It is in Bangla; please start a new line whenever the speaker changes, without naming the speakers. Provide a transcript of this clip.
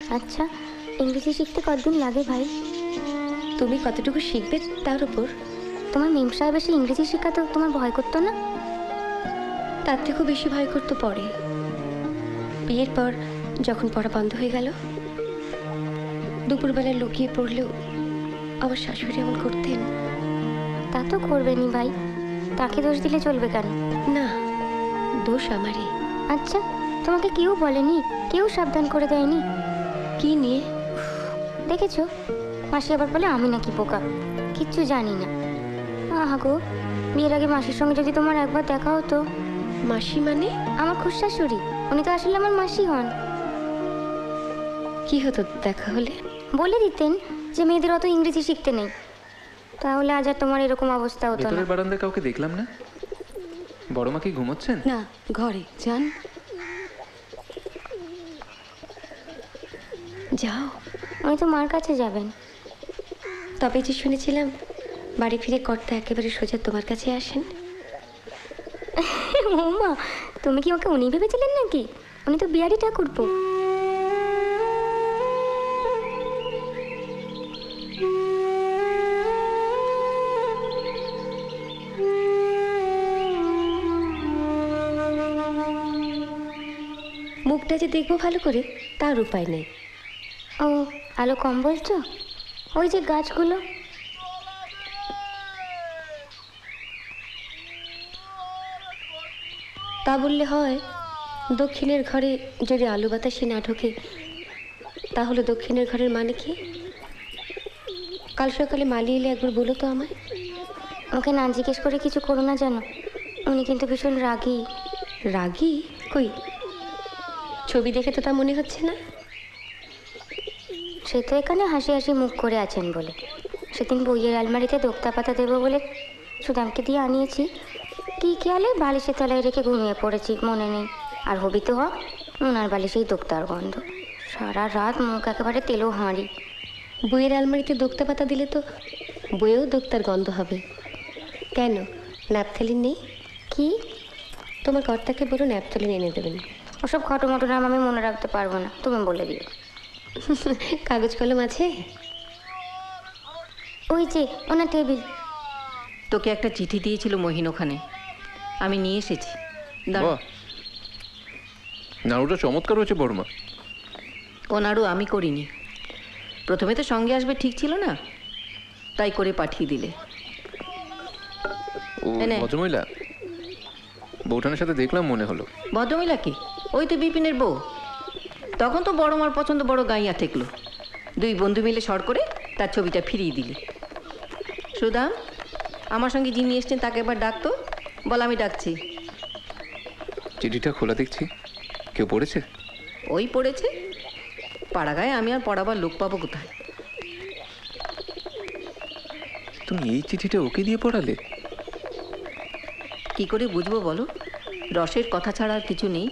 আচ্ছা, ইংরেজি শিখতে কতদিন লাগে ভাই?
তুমি কতটুকু শিখবে তার উপর।
তোমার মেম সাহেব এসে ইংরেজি শেখাতে তোমার ভয় করতো না?
তার থেকেও বেশি ভয় করতো পরে, বিয়ের পর যখন পড়া বন্ধ হয়ে গেল। দুপুরবেলা লুকিয়ে পড়লেও আমার শাশুড়ি এমন করতেন।
তা তো করবেনি ভাই, তাকে দোষ দিলে চলবে কেন?
না, দোষ আমারই।
আচ্ছা, তোমাকে কেউ বলেনি? কেউ সাবধান করে দেয়নি?
কি নিয়ে?
দেখেছো, মাসি আবার বলে আমি নাকি বোকা, কিচ্ছু জানি না। আহা গো, বিয়ের আগে মাসির সঙ্গে যদি তোমার একবার দেখা হতো।
মাসি মানে?
আমার খুড়শাশুড়ি, উনি তো আসলে আমার মাসি হন।
কি হতো দেখা হলে?
বলে দিতেন যে মেয়েদের অত ইংরেজি শিখতে নেই, তাহলে আজ আর তোমার এরকম অবস্থা হতো না।
ভেতরের বারান্দায় কাউকে দেখলাম না। বড় মা কি ঘুমোচ্ছেন?
না, ঘরে যান। যাও।
উনি তো মার কাছে যাবেন।
তবে যে শুনেছিলাম বাড়ি ফিরে কর্তা একেবারে সোজা তোমার কাছে আসেন।
মা, তুমি কি ওকে উনি ভেবেছিলেন নাকি? উনি তো বিহারি ঠাকুরপো।
মুখটা যে দেখবো ভালো করে তার উপায় নেই।
ও, আলো কম বলছো? ওই যে গাছগুলো।
তা বললে হয়? দক্ষিণের ঘরে যদি আলো বাতাসে না ঢোকে, তাহলে দক্ষিণের ঘরের মানে কি? কাল সকালে মালি এলে একবার বলো তো আমায়।
ওকে না জিজ্ঞেস করে কিছু করো না, জানো উনি কিন্তু ভীষণ রাগী।
রাগী? কই, ছবি দেখে তো তা মনে হচ্ছে না।
সে তো এখানে হাসি হাসি মুখ করে আছেন বলে। সেদিন বইয়ের আলমারিতে দোক্তা পাতা দেবো বলে সুদামকে দিয়ে আনিয়েছি, কি খেয়ালে বালিশের তলায় রেখে ঘুমিয়ে পড়েছি, মনে নেই। আর হবি তো হক, ওনার বালিশেই দোক্তার গন্ধ। সারা রাত মুখ একেবারে তেলো হাঁড়ি।
বইয়ের আলমারিতে দোক্তা পাতা দিলে তো বইয়েও দোক্তার গন্ধ হবে। কেন, ন্যাপথলিন নেই?
কি?
তোমার কর্তাকে বলো ন্যাপথলিন এনে দেবেন।
ওসব খটোমটো নাম আমি মনে রাখতে পারবো না, তুমি বলে দিও।
কাগজ কলম আছে?
ওই যে ওনার টেবিল।
তোকে একটা চিঠি দিয়েছিল মহিন, ওখানে আমি নিয়ে এসেছি। দাঁড়া।
বাহ, নাড়ুটা চমৎকার হয়েছে বড়মা।
ও নাড়ু আমি করিনি। প্রথমে তো সঙ্গে আসবে ঠিক ছিল না, তাই করে পাঠিয়ে দিলে।
ও
এনে।
ভদ্রমহিলা বউঠানের সাথে দেখলাম মনে হলো।
ভদ্রমহিলা কি? ওই তো বিপিনের বউ। তখন তো বড় মার পছন্দ বড় গাইয়া ঠেকলো, দুই বন্ধু মিলে সর করে তার ছবিটা ফিরিয়ে দিলি। সুদাম, আমার সঙ্গে যিনি এসছেন তাকে একবার ডাকতো, বল আমি ডাকছি।
চিঠিটা খোলা দেখছি, কেউ পড়েছে?
ওই পড়েছে, পাড়া গায়ে আমি আর পড়াবার লোক পাবো কোথায়?
তুমি এই চিঠিটা ওকে দিয়ে পড়ালে?
কি করে বুঝবো বলো? রসের কথা ছাড়া আর কিছু নেই।